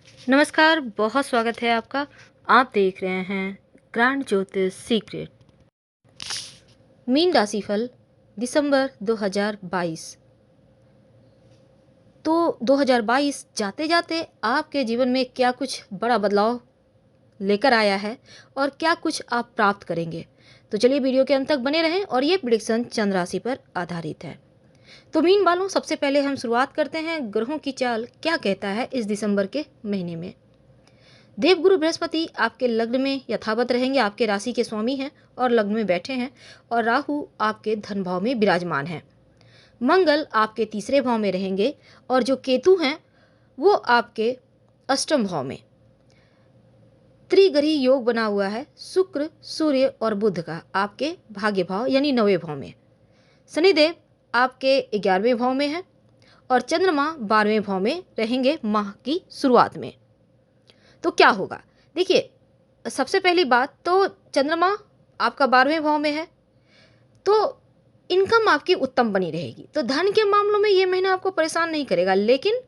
नमस्कार, बहुत स्वागत है आपका। आप देख रहे हैं ग्रैंड ज्योतिष सीक्रेट। मीन राशिफल दिसंबर 2022। तो 2022 जाते जाते आपके जीवन में क्या कुछ बड़ा बदलाव लेकर आया है और क्या कुछ आप प्राप्त करेंगे। तो चलिए वीडियो के अंत तक बने रहें और ये प्रेडिक्शन चंद्र राशि पर आधारित है। तो मीन वालों, सबसे पहले हम शुरुआत करते हैं ग्रहों की चाल क्या कहता है इस दिसंबर के महीने में। देवगुरु बृहस्पति आपके लग्न में यथावत रहेंगे, आपके राशि के स्वामी हैं और लग्न में बैठे हैं। और राहु आपके धन भाव में विराजमान है। मंगल आपके तीसरे भाव में रहेंगे और जो केतु हैं वो आपके अष्टम भाव में। त्रिग्रही योग बना हुआ है शुक्र, सूर्य और बुध का आपके भाग्य भाव यानी नवे भाव में। शनिदेव आपके 11वें भाव में है और चंद्रमा 12वें भाव में रहेंगे माह की शुरुआत में। तो क्या होगा, देखिए सबसे पहली बात तो चंद्रमा आपका 12वें भाव में है तो इनकम आपकी उत्तम बनी रहेगी। तो धन के मामलों में ये महीना आपको परेशान नहीं करेगा, लेकिन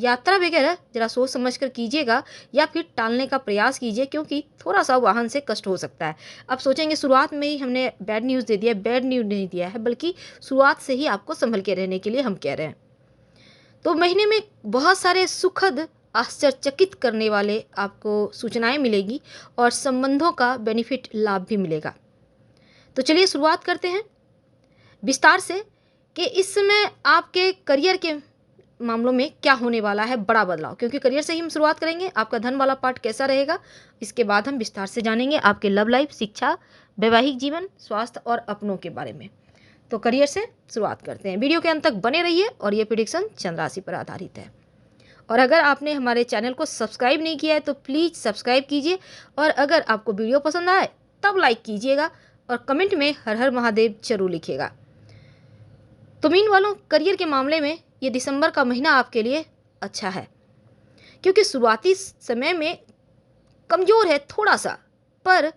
यात्रा वगैरह जरा सोच समझ कर कीजिएगा या फिर टालने का प्रयास कीजिए, क्योंकि थोड़ा सा वाहन से कष्ट हो सकता है। अब सोचेंगे शुरुआत में ही हमने बैड न्यूज़ दे दिया, बैड न्यूज़ नहीं दिया है, बल्कि शुरुआत से ही आपको संभल के रहने के लिए हम कह रहे हैं। तो महीने में बहुत सारे सुखद आश्चर्यचकित करने वाले आपको सूचनाएं मिलेगी और संबंधों का बेनिफिट लाभ भी मिलेगा। तो चलिए शुरुआत करते हैं विस्तार से कि इस समय आपके करियर के मामलों में क्या होने वाला है बड़ा बदलाव, क्योंकि करियर से ही हम शुरुआत करेंगे। आपका धन वाला पार्ट कैसा रहेगा इसके बाद हम विस्तार से जानेंगे आपके लव लाइफ, शिक्षा, वैवाहिक जीवन, स्वास्थ्य और अपनों के बारे में। तो करियर से शुरुआत करते हैं। वीडियो के अंत तक बने रहिए और ये प्रेडिक्शन चंद्र राशि पर आधारित है। और अगर आपने हमारे चैनल को सब्सक्राइब नहीं किया है तो प्लीज़ सब्सक्राइब कीजिए और अगर आपको वीडियो पसंद आए तब लाइक कीजिएगा और कमेंट में हर हर महादेव जरूर लिखिएगा। तो मीन वालों, करियर के मामले में ये दिसंबर का महीना आपके लिए अच्छा है, क्योंकि शुरुआती समय में कमज़ोर है थोड़ा सा, पर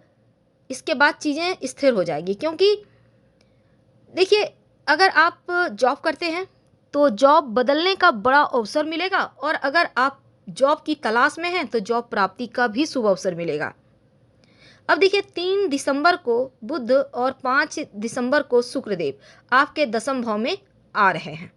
इसके बाद चीज़ें स्थिर हो जाएगी। क्योंकि देखिए, अगर आप जॉब करते हैं तो जॉब बदलने का बड़ा अवसर मिलेगा और अगर आप जॉब की तलाश में हैं तो जॉब प्राप्ति का भी शुभ अवसर मिलेगा। अब देखिए, 3 दिसंबर को बुध और 5 दिसंबर को शुक्रदेव आपके दसम भाव में आ रहे हैं।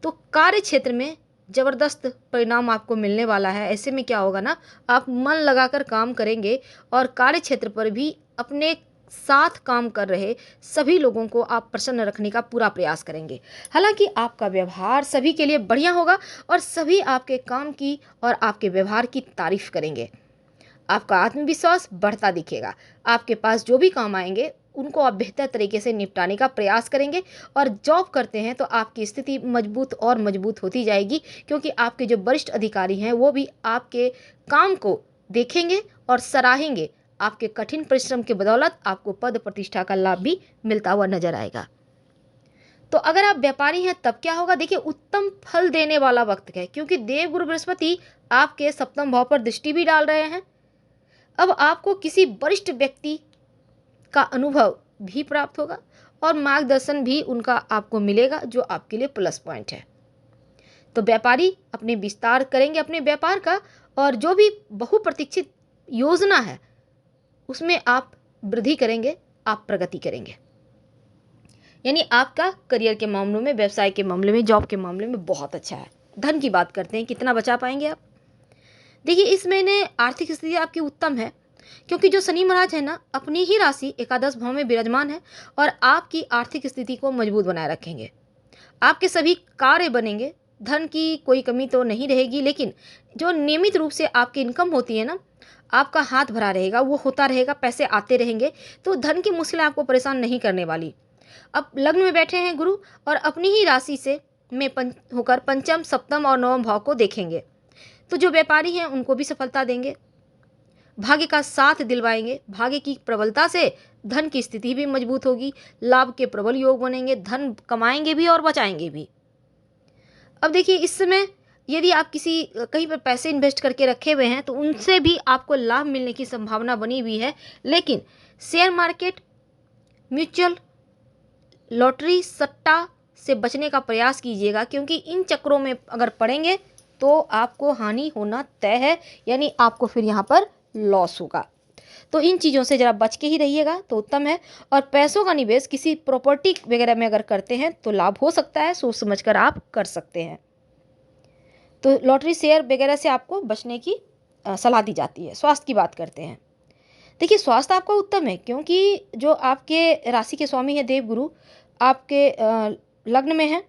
तो कार्य क्षेत्र में ज़बरदस्त परिणाम आपको मिलने वाला है। ऐसे में क्या होगा ना, आप मन लगाकर काम करेंगे और कार्य क्षेत्र पर भी अपने साथ काम कर रहे सभी लोगों को आप प्रसन्न रखने का पूरा प्रयास करेंगे। हालांकि आपका व्यवहार सभी के लिए बढ़िया होगा और सभी आपके काम की और आपके व्यवहार की तारीफ करेंगे। आपका आत्मविश्वास बढ़ता दिखेगा। आपके पास जो भी काम आएंगे उनको आप बेहतर तरीके से निपटाने का प्रयास करेंगे और जॉब करते हैं तो आपकी स्थिति मजबूत और मजबूत होती जाएगी, क्योंकि आपके जो वरिष्ठ अधिकारी हैं वो भी आपके काम को देखेंगे और सराहेंगे। आपके कठिन परिश्रम के बदौलत आपको पद प्रतिष्ठा का लाभ भी मिलता हुआ नजर आएगा। तो अगर आप व्यापारी हैं तब क्या होगा, देखिए उत्तम फल देने वाला वक्त है, क्योंकि देवगुरु बृहस्पति आपके सप्तम भाव पर दृष्टि भी डाल रहे हैं। अब आपको किसी वरिष्ठ व्यक्ति का अनुभव भी प्राप्त होगा और मार्गदर्शन भी उनका आपको मिलेगा, जो आपके लिए प्लस पॉइंट है। तो व्यापारी अपने विस्तार करेंगे अपने व्यापार का और जो भी बहुप्रतीक्षित योजना है उसमें आप वृद्धि करेंगे, आप प्रगति करेंगे। यानी आपका करियर के मामलों में, व्यवसाय के मामले में, जॉब के मामले में बहुत अच्छा है। धन की बात करते हैं, कितना बचा पाएंगे आप। देखिए, इस महीने आर्थिक स्थिति आपकी उत्तम है, क्योंकि जो शनि महाराज है ना, अपनी ही राशि एकादश भाव में विराजमान है और आपकी आर्थिक स्थिति को मजबूत बनाए रखेंगे। आपके सभी कार्य बनेंगे, धन की कोई कमी तो नहीं रहेगी, लेकिन जो नियमित रूप से आपकी इनकम होती है ना, आपका हाथ भरा रहेगा, वो होता रहेगा, पैसे आते रहेंगे। तो धन की मुश्किलें आपको परेशान नहीं करने वाली। अब लग्न में बैठे हैं गुरु और अपनी ही राशि से में होकर पंचम, सप्तम और नवम भाव को देखेंगे। तो जो व्यापारी हैं उनको भी सफलता देंगे, भाग्य का साथ दिलवाएंगे। भाग्य की प्रबलता से धन की स्थिति भी मजबूत होगी, लाभ के प्रबल योग बनेंगे, धन कमाएंगे भी और बचाएंगे भी। अब देखिए, इस समय यदि आप किसी कहीं पर पैसे इन्वेस्ट करके रखे हुए हैं तो उनसे भी आपको लाभ मिलने की संभावना बनी हुई है। लेकिन शेयर मार्केट, म्यूचुअल, लॉटरी, सट्टा से बचने का प्रयास कीजिएगा, क्योंकि इन चक्रों में अगर पड़ेंगे तो आपको हानि होना तय है, यानी आपको फिर यहाँ पर लॉस होगा। तो इन चीज़ों से ज़रा बच के ही रहिएगा तो उत्तम है। और पैसों का निवेश किसी प्रॉपर्टी वगैरह में अगर करते हैं तो लाभ हो सकता है, सोच समझकर आप कर सकते हैं। तो लॉटरी शेयर वगैरह से आपको बचने की सलाह दी जाती है। स्वास्थ्य की बात करते हैं। देखिए, स्वास्थ्य आपका उत्तम है, क्योंकि जो आपके राशि के स्वामी हैं देवगुरु आपके लग्न में हैं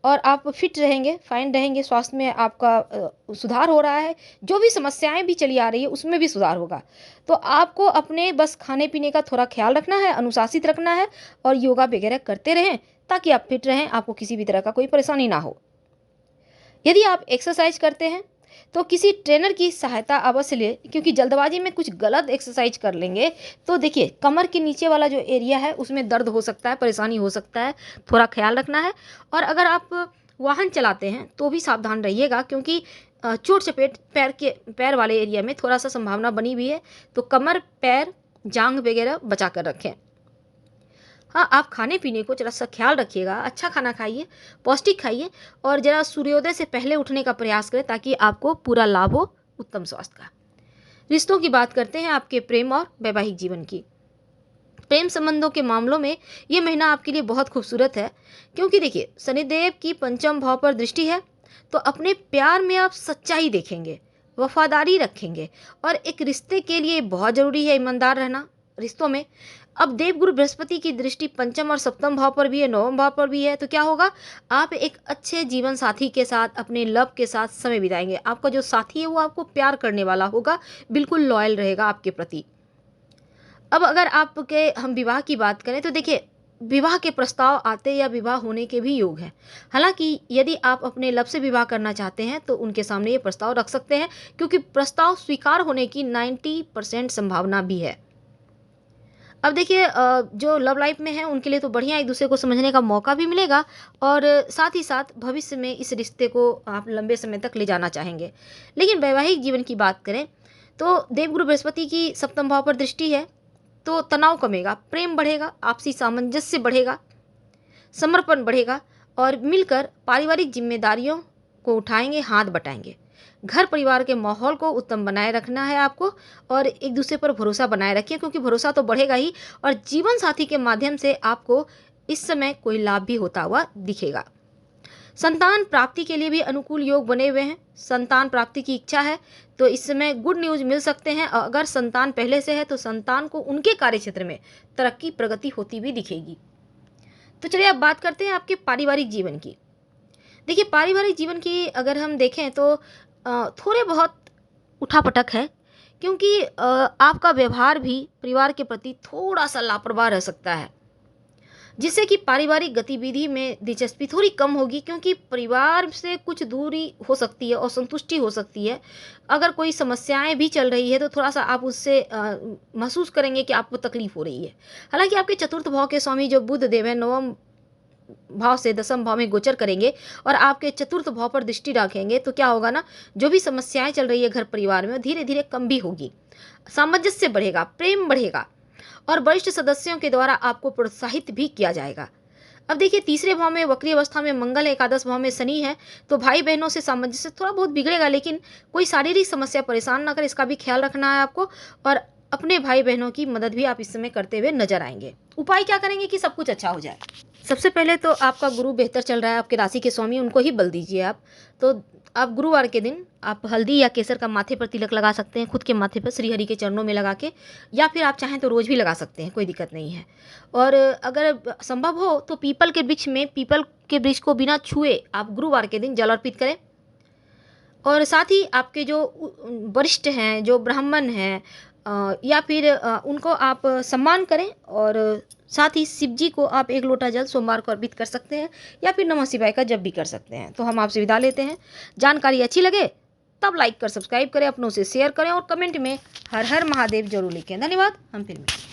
और आप फिट रहेंगे, फाइन रहेंगे, स्वास्थ्य में आपका सुधार हो रहा है। जो भी समस्याएं भी चली आ रही है उसमें भी सुधार होगा। तो आपको अपने बस खाने पीने का थोड़ा ख्याल रखना है, अनुशासित रखना है और योगा वगैरह करते रहें ताकि आप फिट रहें, आपको किसी भी तरह का कोई परेशानी ना हो। यदि आप एक्सरसाइज करते हैं तो किसी ट्रेनर की सहायता अवश्य लें, क्योंकि जल्दबाजी में कुछ गलत एक्सरसाइज कर लेंगे तो देखिए कमर के नीचे वाला जो एरिया है उसमें दर्द हो सकता है, परेशानी हो सकता है, थोड़ा ख्याल रखना है। और अगर आप वाहन चलाते हैं तो भी सावधान रहिएगा, क्योंकि चोट चपेट पैर वाले एरिया में थोड़ा सा संभावना बनी हुई है। तो कमर, पैर, जांघ वगैरह बचा कर रखें। हाँ, आप खाने पीने को जरा सा ख्याल रखिएगा, अच्छा खाना खाइए, पौष्टिक खाइए और जरा सूर्योदय से पहले उठने का प्रयास करें ताकि आपको पूरा लाभ हो उत्तम स्वास्थ्य का। रिश्तों की बात करते हैं, आपके प्रेम और वैवाहिक जीवन की। प्रेम संबंधों के मामलों में ये महीना आपके लिए बहुत खूबसूरत है, क्योंकि देखिए शनिदेव की पंचम भाव पर दृष्टि है। तो अपने प्यार में आप सच्चाई देखेंगे, वफादारी रखेंगे और एक रिश्ते के लिए बहुत ज़रूरी है ईमानदार रहना रिश्तों में। अब देवगुरु बृहस्पति की दृष्टि पंचम और सप्तम भाव पर भी है, नवम भाव पर भी है। तो क्या होगा, आप एक अच्छे जीवन साथी के साथ, अपने लव के साथ समय बिताएंगे। आपका जो साथी है वो आपको प्यार करने वाला होगा, बिल्कुल लॉयल रहेगा आपके प्रति। अब अगर आपके हम विवाह की बात करें तो देखिए विवाह के प्रस्ताव आते या विवाह होने के भी योग हैं। हालांकि यदि आप अपने लव से विवाह करना चाहते हैं तो उनके सामने ये प्रस्ताव रख सकते हैं, क्योंकि प्रस्ताव स्वीकार होने की 90% संभावना भी है। अब देखिए जो लव लाइफ में है उनके लिए तो बढ़िया एक दूसरे को समझने का मौका भी मिलेगा और साथ ही साथ भविष्य में इस रिश्ते को आप लंबे समय तक ले जाना चाहेंगे। लेकिन वैवाहिक जीवन की बात करें तो देवगुरु बृहस्पति की सप्तम भाव पर दृष्टि है, तो तनाव कमेगा, प्रेम बढ़ेगा, आपसी सामंजस्य बढ़ेगा, समर्पण बढ़ेगा और मिलकर पारिवारिक जिम्मेदारियों को उठाएंगे, हाथ बटाएंगे। घर परिवार के माहौल को उत्तम बनाए रखना है आपको और एक दूसरे पर भरोसा बनाए रखिए, क्योंकि भरोसा तो बढ़ेगा ही और जीवन साथी के माध्यम से आपको इस समय कोई लाभ भी होता हुआ दिखेगा। संतान प्राप्ति के लिए भी अनुकूल योग बने हुए हैं। संतान प्राप्ति की इच्छा है तो इस समय गुड न्यूज मिल सकते हैं। अगर संतान पहले से है तो संतान को उनके कार्य क्षेत्र में तरक्की प्रगति होती भी दिखेगी। तो चलिए अब बात करते हैं आपके पारिवारिक जीवन की। देखिए पारिवारिक जीवन की अगर हम देखें तो थोड़े बहुत उठापटक है, क्योंकि आपका व्यवहार भी परिवार के प्रति थोड़ा सा लापरवाह रह सकता है, जिससे कि पारिवारिक गतिविधि में दिलचस्पी थोड़ी कम होगी, क्योंकि परिवार से कुछ दूरी हो सकती है, असंतुष्टि हो सकती है। अगर कोई समस्याएं भी चल रही है तो थोड़ा सा आप उससे महसूस करेंगे कि आपको तकलीफ हो रही है। हालांकि आपके चतुर्थ भाव के स्वामी जो बुध देव है नवम भाव से दसम भाव में गोचर करेंगे और आपके चतुर्थ भाव पर दृष्टि रखेंगे, तो क्या होगा ना, जो भी समस्याएं चल रही है घर परिवार में धीरे धीरे कम भी होगी, सामंजस्य बढ़ेगा, प्रेम बढ़ेगा और वरिष्ठ सदस्यों के द्वारा आपको प्रोत्साहित भी किया जाएगा। अब देखिए तीसरे भाव में वक्री अवस्था में मंगल है, एकादश भाव में शनि है, तो भाई बहनों से सामंजस्य थोड़ा बहुत बिगड़ेगा, लेकिन कोई शारीरिक समस्या परेशान ना करे, इसका भी ख्याल रखना है आपको। और अपने भाई बहनों की मदद भी आप इस समय करते हुए नजर आएंगे। उपाय क्या करेंगे कि सब कुछ अच्छा हो जाए? सबसे पहले तो आपका गुरु बेहतर चल रहा है, आपके राशि के स्वामी, उनको ही बल दीजिए आप। तो आप गुरुवार के दिन आप हल्दी या केसर का माथे पर तिलक लगा सकते हैं, खुद के माथे पर श्री हरि के चरणों में लगा के, या फिर आप चाहें तो रोज़ भी लगा सकते हैं, कोई दिक्कत नहीं है। और अगर संभव हो तो पीपल के वृक्ष को बिना छुए आप गुरुवार के दिन जल अर्पित करें। और साथ ही आपके जो वरिष्ठ हैं, जो ब्राह्मण हैं या फिर उनको आप सम्मान करें। और साथ ही शिव जी को आप 1 लोटा जल सोमवार को अर्पित कर सकते हैं या फिर नमः शिवाय का जप भी कर सकते हैं। तो हम आपसे विदा लेते हैं। जानकारी अच्छी लगे तब लाइक कर सब्सक्राइब करें, अपनों से शेयर करें और कमेंट में हर हर महादेव जरूर लिखें। धन्यवाद। हम फिर मिलेंगे।